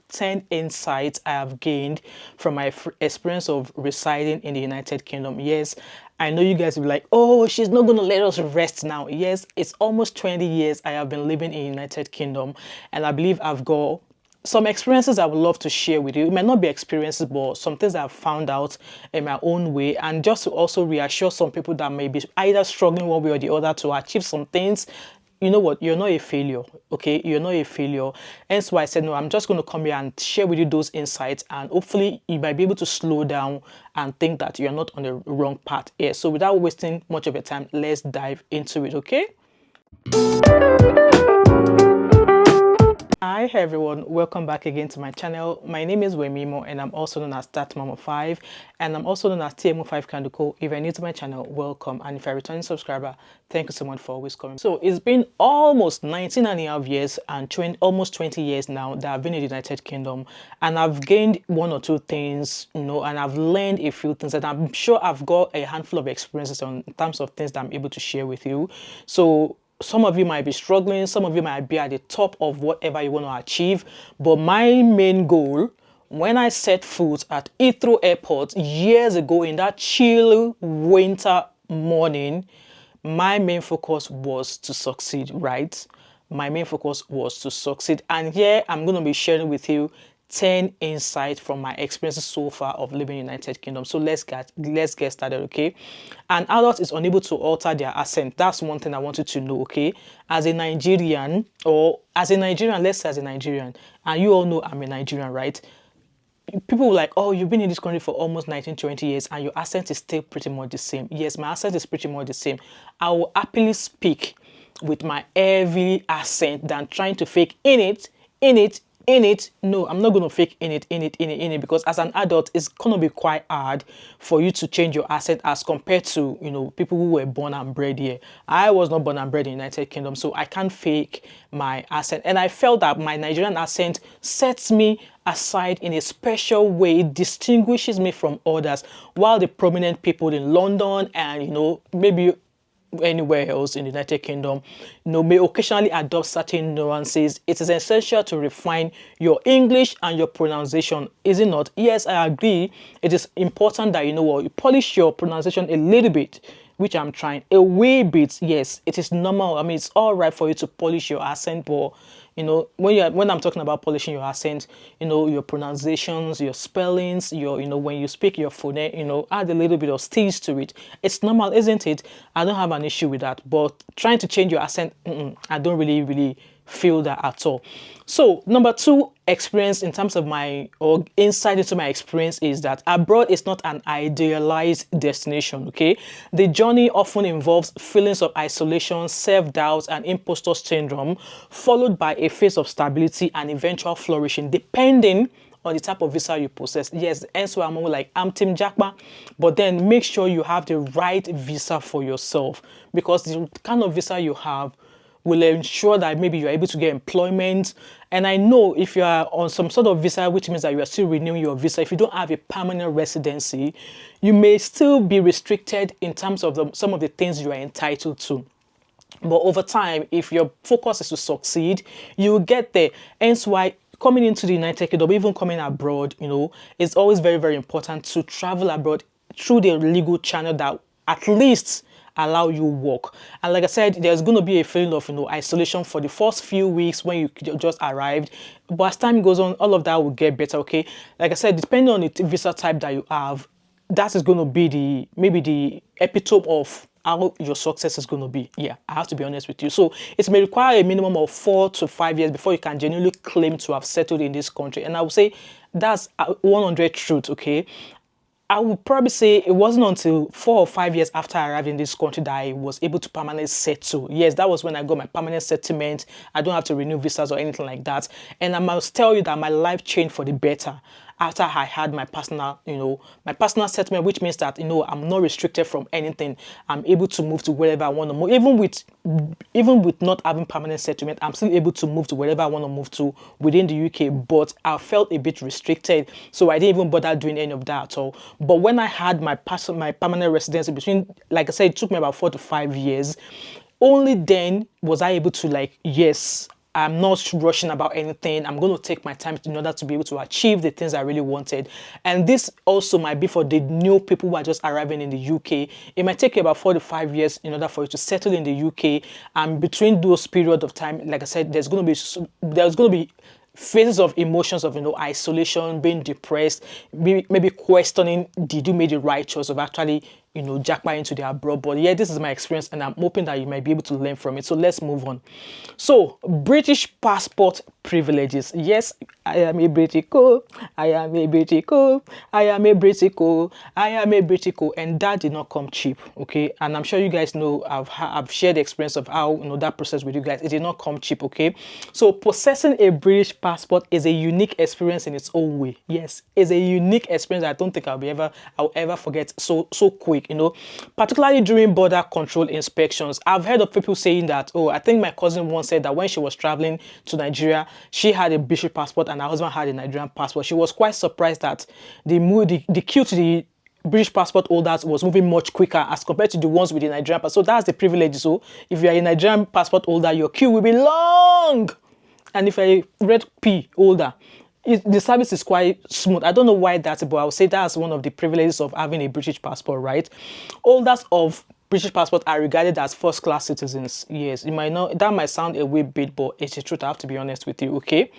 10 insights I have gained from my experience of residing in the United Kingdom. Yes, I know you guys will be like, oh, she's not going to let us rest now. Yes, it's almost 20 years I have been living in the United Kingdom, and I believe I've got some experiences I would love to share with you. It might not be experiences, but some things I've found out in my own way, and just to also reassure some people that may be either struggling one way or the other to achieve some things. You know what? You're not a failure, okay? You're not a failure. Hence why I said, no, I'm just going to come here and share with you those insights, and hopefully you might be able to slow down and think that you're not on the wrong path here. So without wasting much of your time, let's dive into it, okay? Hi everyone, welcome back again to my channel. My name is Wemimo and I'm also known as Thatmumof5, and I'm also known as TMO5 Kanduko. If you're new to my channel, welcome, and if you're a returning subscriber, thank you so much for always coming. So it's been almost 19 and a half years and almost 20 years now that I've been in the United Kingdom, and I've gained one or two things, you know, and I've learned a few things, and I'm sure I've got a handful of experiences in terms of things that I'm able to share with you. So some of you might be struggling, some of you might be at the top of whatever you want to achieve, but my main goal when I set foot at Heathrow Airport years ago in that chill winter morning, my main focus was to succeed, right? My main focus was to succeed, and here I'm going to be sharing with you 10 insights from my experiences so far of living in the United Kingdom. So let's get started, okay? An adult is unable to alter their accent. That's one thing I want you to know, okay? As a Nigerian, let's say as a Nigerian, and you all know I'm a Nigerian, right? People were like, oh, you've been in this country for almost 19, 20 years and your accent is still pretty much the same. Yes, my accent is pretty much the same. I will happily speak with my heavy accent than trying to fake in it. No, I'm not going to fake in it, because as an adult, it's going to be quite hard for you to change your accent as compared to, you know, people who were born and bred here. I was not born and bred in the United Kingdom, so I can't fake my accent. And I felt that my Nigerian accent sets me aside in a special way. It distinguishes me from others, while the prominent people in London and, you know, maybe anywhere else in the United Kingdom, you know, may occasionally adopt certain nuances. It is essential to refine your English and your pronunciation, is it not? Yes, I agree. It is important that, you know what, you polish your pronunciation a little bit, which I'm trying a wee bit. Yes, it is normal. I mean, it's all right for you to polish your accent, but you know, when I'm talking about polishing your accent, you know, your pronunciations, your spellings, your, you know, when you speak your phoneme, you know, add a little bit of steez to it. It's normal, isn't it? I don't have an issue with that. But trying to change your accent, I don't really feel that at all. So number two experience in terms of my, or insight into my experience, is that abroad is not an idealized destination, okay? The journey often involves feelings of isolation, self-doubt, and imposter syndrome, followed by a phase of stability and eventual flourishing, depending on the type of visa you possess. Yes, and so I'm more like, I'm Team Jackma, but then make sure you have the right visa for yourself, because the kind of visa you have will ensure that maybe you're able to get employment. And I know if you are on some sort of visa, which means that you are still renewing your visa, if you don't have a permanent residency, you may still be restricted in terms of some of the things you are entitled to. But over time, if your focus is to succeed, you will get there. Hence why coming into the United Kingdom, even coming abroad, you know, it's always very important to travel abroad through the legal channel that at least allow you work. And like I said, there's going to be a feeling of, you know, isolation for the first few weeks when you just arrived, but as time goes on, all of that will get better, okay? Like I said, depending on the visa type that you have, that is going to be maybe the epitome of how your success is going to be. Yeah, I have to be honest with you. So it may require a minimum of 4 to 5 years before you can genuinely claim to have settled in this country, and I would say that's 100 truth, okay? I would probably say it wasn't until 4 or 5 years after I arrived in this country that I was able to permanently settle. Yes, that was when I got my permanent settlement. I don't have to renew visas or anything like that. And I must tell you that my life changed for the better after I had my personal, you know, my personal settlement, which means that, you know, I'm not restricted from anything. I'm able to move to wherever I want to move. Even with not having permanent settlement, I'm still able to move to wherever I want to move to within the UK, but I felt a bit restricted. So I didn't even bother doing any of that at all. But when I had my permanent residency between, like I said, it took me about 4 to 5 years. Only then was I able to, like, yes, I'm not rushing about anything. I'm going to take my time in order to be able to achieve the things I really wanted. And this also might be for the new people who are just arriving in the UK. It might take you about 4 to 5 years in order for you to settle in the UK. And between those periods of time, like I said, there's going to be phases of emotions of isolation, being depressed, maybe questioning, did you make the right choice of actually jackpot into the abroad. But yeah, this is my experience, and I'm hoping that you might be able to learn from it. So let's move on. So British passport privileges. Yes, I am a Britico, I am a Britico, I am a Britico, I am a Britico, and that did not come cheap. Okay, and I'm sure you guys know I've shared the experience of how that process with you guys. It did not come cheap. Okay, so possessing a British passport is a unique experience in its own way. Yes, it's a unique experience that I don't think I'll ever forget so quick. Particularly during border control inspections. I've heard of people saying that, oh, I think my cousin once said that when she was traveling to Nigeria, she had a British passport and her husband had a Nigerian passport. She was quite surprised that the queue to the British passport holders was moving much quicker as compared to the ones with the Nigerian passport. So that's the privilege. So if you're a Nigerian passport holder, your queue will be long. And if you're a red P holder, the service is quite smooth. I don't know why that's, but I would say that's one of the privileges of having a British passport, right? Holders of British passport are regarded as first-class citizens. Yes, that might sound a wee bit, but it's the truth. I have to be honest with you, okay?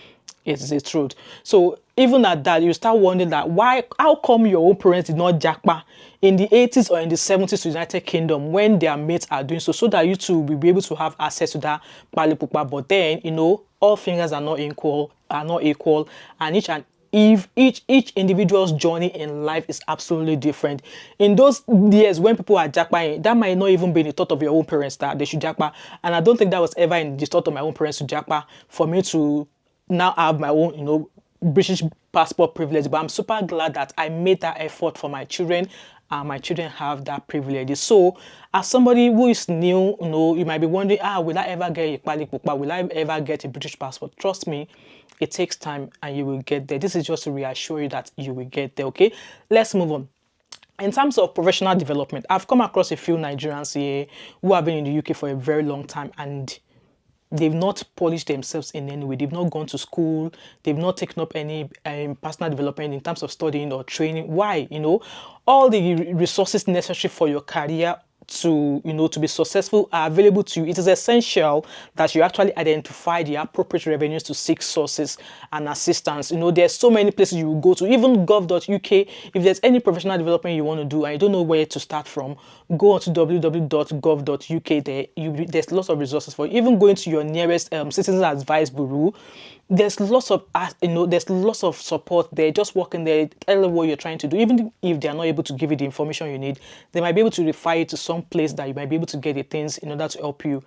It's the truth. So even at that, you start wondering that how come your own parents did not jackpot in the 80s or in the 70s to the United Kingdom when their mates are doing so that you too will be able to have access to that palipupa. But then, all fingers are not equal, and each individual's journey in life is absolutely different. In those years when people are jackpotting, that might not even be in the thought of your own parents that they should jackpot, and I don't think that was ever in the thought of my own parents to jackpot for me to now have my own British passport privilege. But I'm super glad that I made that effort for my children, and my children have that privilege. So as somebody who is new, you might be wondering, will I ever get a palipupa? Will I ever get a British passport? Trust me, it takes time and you will get there. This is just to reassure you that you will get there. Okay, let's move on. In terms of professional development, I've come across a few Nigerians here who have been in the UK for a very long time, and they've not polished themselves in any way. They've not gone to school. They've not taken up any personal development in terms of studying or training. Why? All the resources necessary for your career to be successful are available to you. It is essential that you actually identify the appropriate revenues to seek sources and assistance. There's so many places you will go to, even gov.uk. If there's any professional development you want to do and you don't know where to start from, go on to www.gov.uk. There's lots of resources for you. Even going to your nearest citizens advice bureau, there's lots of support there. Just walk in there, tell them what you're trying to do. Even if they're not able to give you the information you need, they might be able to refer you to some place that you might be able to get the things in order to help you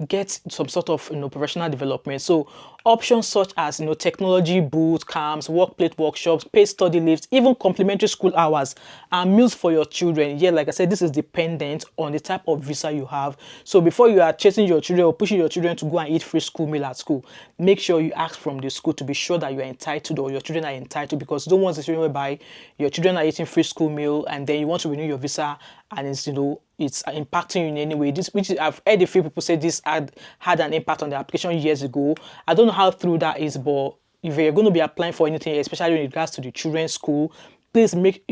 get some sort of professional development. So options such as technology boot camps, workplace workshops, paid study leaves, even complimentary school hours and meals for your children. Yeah, like I said, this is dependent on the type of visa you have. So before you are chasing your children or pushing your children to go and eat free school meal at school, make sure you ask from the school to be sure that you are entitled or your children are entitled, because you don't want a situation whereby your children are eating free school meal and then you want to renew your visa and it's it's impacting you in any way. I've heard a few people say this had an impact on the application years ago. I don't know how true that is, but if you're going to be applying for anything, especially in regards to the children's school, please make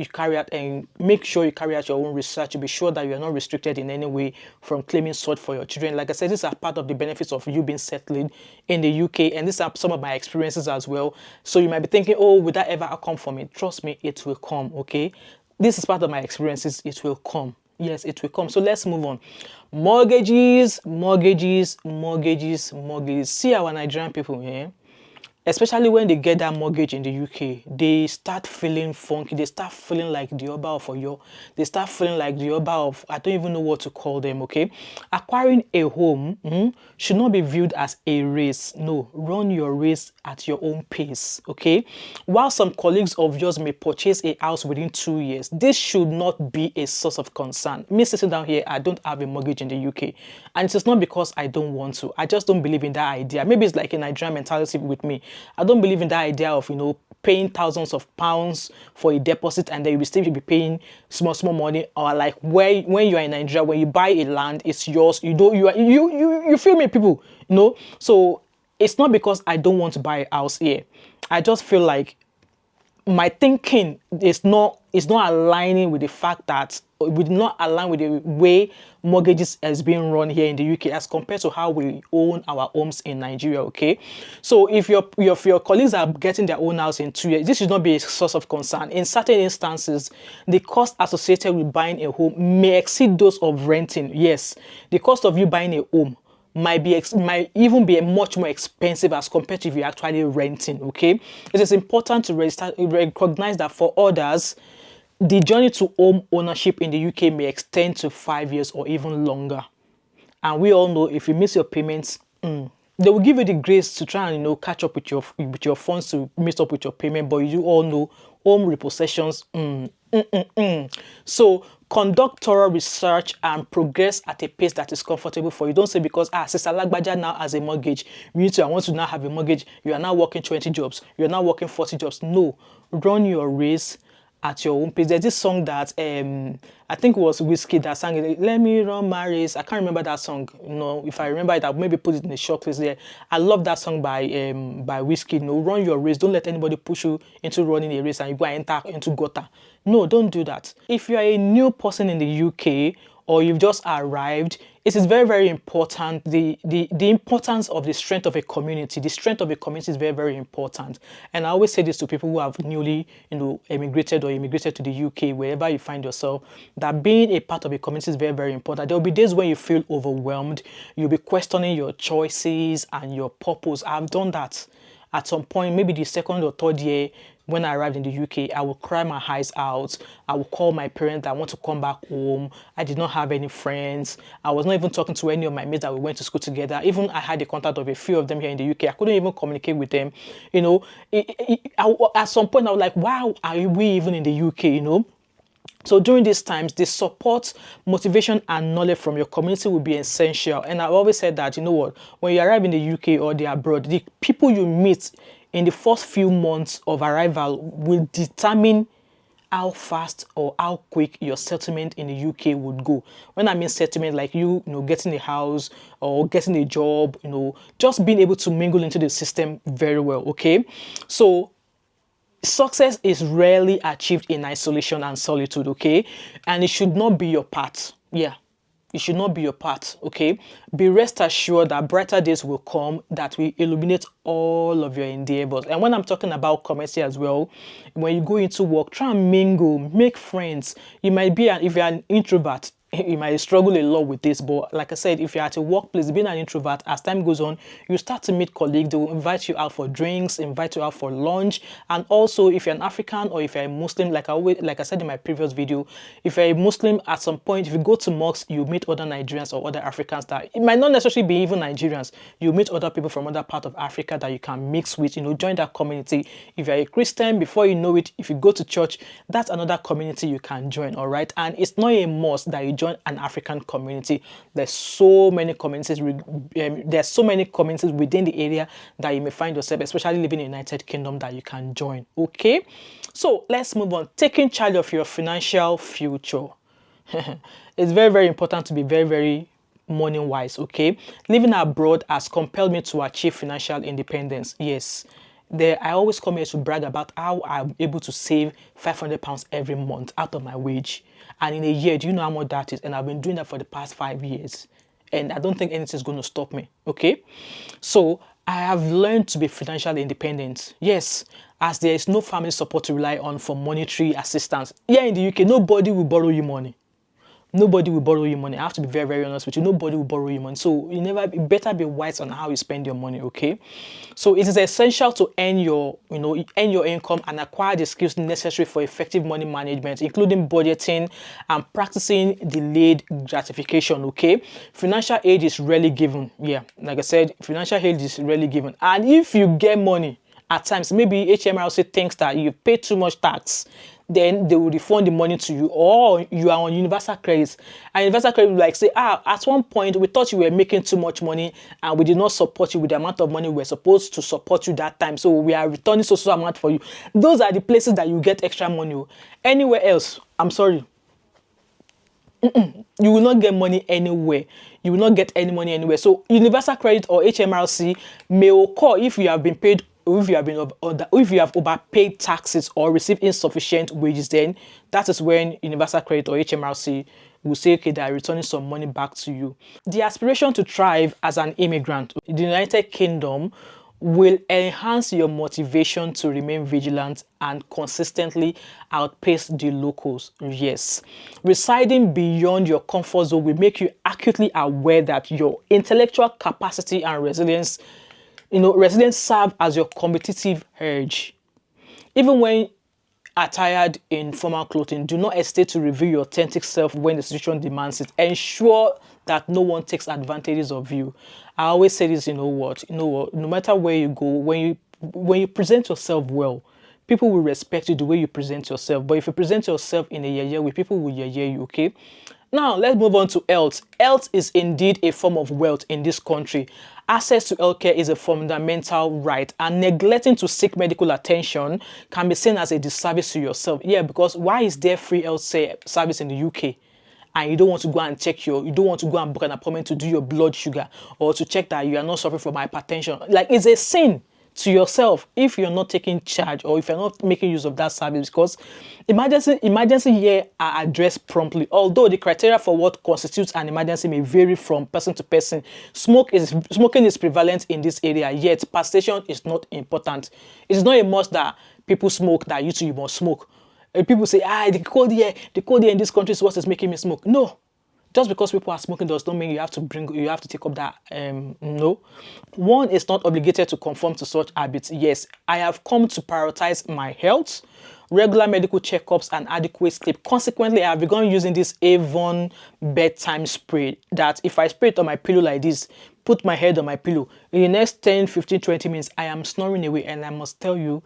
sure you carry out your own research to be sure that you are not restricted in any way from claiming support for your children. Like I said, these are part of the benefits of you being settled in the UK, and these are some of my experiences as well. So you might be thinking, oh, would that ever come for me? Trust me, it will come. Okay, this is part of my experiences. It will come. Yes, it will come. So let's move on. Mortgages. See our Nigerian people here. Especially when they get that mortgage in the UK, they start feeling funky. They start feeling like the Oba of Oyo. They start feeling like the Oba of, I don't even know what to call them, okay? Acquiring a home should not be viewed as a race. No, run your race at your own pace, okay? While some colleagues of yours may purchase a house within 2 years, this should not be a source of concern. Me sitting down here, I don't have a mortgage in the UK. And it's not because I don't want to. I just don't believe in that idea. Maybe it's like a Nigerian mentality with me. I don't believe in that idea of paying thousands of pounds for a deposit and then you will still be paying small money, or like when you are in Nigeria, when you buy a land, it's yours. You feel me, people? So it's not because I don't want to buy a house here. I just feel like my thinking is not aligning with the fact that would not align with the way mortgages is being run here in the UK as compared to how we own our homes in Nigeria. Okay, so if your colleagues are getting their own house in 2 years, this should not be a source of concern. In certain instances, the cost associated with buying a home may exceed those of renting. Yes, the cost of you buying a home might even be much more expensive as compared to if you're actually renting. Okay, it is important to recognize that for others, the journey to home ownership in the UK may extend to 5 years or even longer. And we all know if you miss your payments, they will give you the grace to try and catch up with your funds to meet up with your payment. But you all know home repossessions. So conduct thorough research and progress at a pace that is comfortable for you. Don't say because Sister Lagbaja now has a mortgage, me too, I want to now have a mortgage. You are now working 20 jobs. You are now working 40 jobs. No, run your race at your own pace. There's this song that I think it was Whiskey that sang it. Let me run my race. I can't remember that song. If I remember it, I'll maybe put it in the short list there. I love that song by Whiskey. Run your race. Don't let anybody push you into running a race and you go and enter into gutter. No, don't do that. If you are a new person in the UK or you've just arrived, it is very, very important. The importance of the strength of a community. The strength of a community is very, very important. And I always say this to people who have newly, immigrated or immigrated to the UK, wherever you find yourself, that being a part of a community is very, very important. There will be days when you feel overwhelmed. You'll be questioning your choices and your purpose. I've done that. At some point, maybe the second or third year, when I arrived in the UK, I would cry my eyes out. I would call my parents. I want to come back home. I did not have any friends. I was not even talking to any of my mates that we went to school together. Even I had the contact of a few of them here in the UK. I couldn't even communicate with them. At some point, I was like, why are we even in the UK, So during these times, the support, motivation, and knowledge from your community will be essential. And I've always said that, when you arrive in the UK or the abroad, the people you meet in the first few months of arrival will determine how fast or how quick your settlement in the UK would go. When I mean settlement, like getting a house or getting a job, just being able to mingle into the system very well, okay? So success is rarely achieved in isolation and solitude, okay? And it should not be your part. Yeah, it should not be your part, okay? Be rest assured that brighter days will come that will illuminate all of your endeavors. And when I'm talking about community as well, when you go into work, try and mingle, make friends. You might be, if you're an introvert, you might struggle a lot with this, but like I said, if you're at a workplace, being an introvert, as time goes on, you start to meet colleagues. They will invite you out for drinks, invite you out for lunch. And also, if you're an African or if you're a Muslim, like I said in my previous video, if you're a Muslim, at some point, if you go to mosques, you meet other Nigerians or other Africans that it might not necessarily be even Nigerians. You meet other people from other parts of Africa that you can mix with, join that community. If you're a Christian, before you know it, if you go to church, that's another community you can join, all right? And it's not a must that you join an African community. There's so many communities within the area that you may find yourself, especially living in the United Kingdom, that you can join. Okay, so let's move on. Taking charge of your financial future. It's very, very important to be very, very money wise. Okay, living abroad has compelled me to achieve financial independence. Yes, I always come here to brag about how I'm able to save £500 every month out of my wage. And in a year, do you know how much that is? And I've been doing that for the past 5 years. And I don't think anything is going to stop me. Okay? So I have learned to be financially independent. Yes, as there is no family support to rely on for monetary assistance. Here in the UK, nobody will borrow you money. Nobody will borrow you money. I have to be very, very honest with you. Nobody will borrow you money. So you better be wise on how you spend your money, okay? So it is essential to earn your income and acquire the skills necessary for effective money management, including budgeting and practicing delayed gratification, okay? Financial aid is rarely given. Yeah, like I said, financial aid is rarely given. And if you get money, at times, maybe HMRC thinks that you pay too much tax, then they will refund the money to you, or you are on universal credit. And universal credit will like say, at one point we thought you were making too much money and we did not support you with the amount of money we were supposed to support you that time, so we are returning so amount for you. Those are the places that you get extra money. Anywhere else, I'm sorry, You will not get money anywhere. You will not get any money anywhere. So universal credit or HMRC may occur if you have been paid, or if you have been if you have overpaid taxes or received insufficient wages. Then that is when universal credit or HMRC will say, okay, they are returning some money back to you. The aspiration to thrive as an immigrant in the United Kingdom will enhance your motivation to remain vigilant and consistently outpace the locals. Yes, residing beyond your comfort zone will make you acutely aware that your intellectual capacity and resilience serve as your competitive edge. Even when attired in formal clothing, do not hesitate to reveal your authentic self when the situation demands it. Ensure that no one takes advantages of you. I always say this, no matter where you go, when you present yourself well, people will respect you the way you present yourself. But if you present yourself in a yeye way, people will yeye you, okay? Now, let's move on to health. Health is indeed a form of wealth in this country. Access to healthcare is a fundamental right, and neglecting to seek medical attention can be seen as a disservice to yourself. Yeah, because why is there free health service in the UK? And you don't want to go and you don't want to go and book an appointment to do your blood sugar or to check that you are not suffering from hypertension. Like, it's a sin to yourself if you're not taking charge or if you're not making use of that service, because emergency here are addressed promptly. Although the criteria for what constitutes an emergency may vary from person to person, smoking is prevalent in this area, yet participation is not important. It is not a must that people smoke that you must smoke. People say, the cold air in this country is what is making me smoke. No. Just because people are smoking does not mean you have to take up that. No. One is not obligated to conform to such habits. Yes, I have come to prioritize my health, regular medical checkups, and adequate sleep. Consequently, I have begun using this Avon bedtime spray that if I spray it on my pillow like this, put my head on my pillow, in the next 10, 15, 20 minutes, I am snoring away, and I must tell you,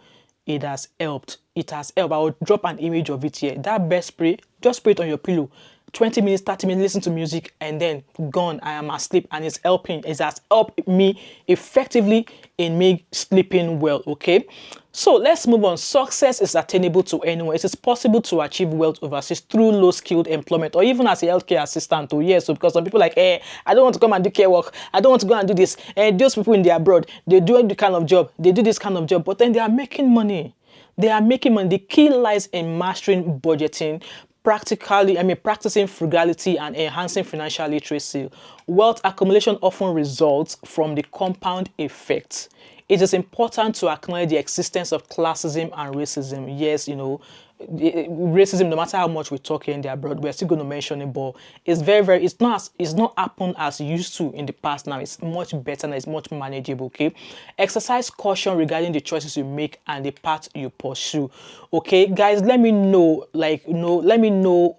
it has helped. It has helped. I will drop an image of it here. That bed spray, just spray it on your pillow. 20 minutes, 30 minutes, listen to music, and then gone. I am asleep, and it's helping. It has helped me effectively in me sleeping well, okay? So let's move on. Success is attainable to anyone. It is possible to achieve wealth overseas through low-skilled employment or even as a healthcare assistant. Oh, yes, so because some people like, I don't want to come and do care work. I don't want to go and do this. Those people in the abroad, they do the kind of job. They do this kind of job, but then they are making money. They are making money. The key lies in mastering budgeting, practicing frugality and enhancing financial literacy. Wealth accumulation often results from the compound effect. It is important to acknowledge the existence of classism and racism. Yes, racism, no matter how much we talk here in the abroad, we're still going to mention it, but it's not happened as used to in the past now. It's much better now, it's much manageable, okay? Exercise caution regarding the choices you make and the path you pursue. Okay, guys, let me know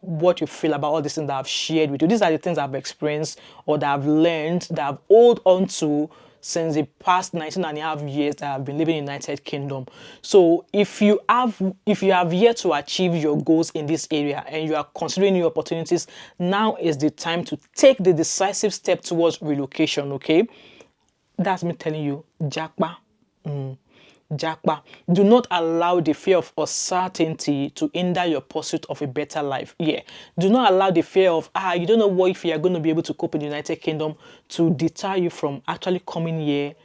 what you feel about all these things that I've shared with you. These are the things I've experienced or that I've learned, that I've held on to since the past 19 and a half years that I've been living in the United Kingdom. So if you have yet to achieve your goals in this area and you are considering new opportunities, now is the time to take the decisive step towards relocation, okay? That's me telling you, Jackpa. Jackpa. Do not allow the fear of uncertainty to hinder your pursuit of a better life. Yeah. Do not allow the fear of, you don't know what if you are going to be able to cope in the United Kingdom to deter you from actually coming here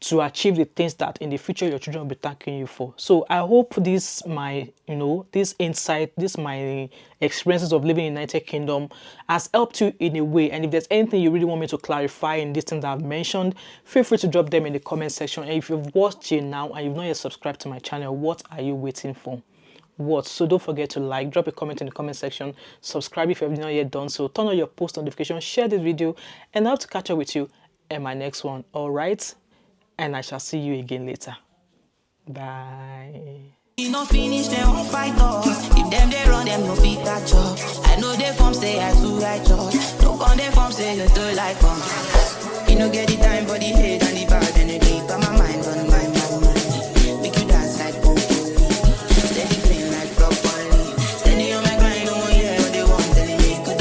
to achieve the things that in the future your children will be thanking you for. So I hope this my insight, my experiences of living in the United Kingdom has helped you in a way. And if there's anything you really want me to clarify in these things that I've mentioned, feel free to drop them in the comment section. And if you've watched it now and you've not yet subscribed to my channel, what are you waiting for? So don't forget to drop a comment in the comment section, subscribe if you have not yet done so, turn on your post notifications, share this video, and I'll have to catch up with you in my next one. All right, and I shall see you again later. Bye. Finish them on fight us. If them they run them no fit catch up. I know they form say I too righteous. Don't come they form say you too like us. You know get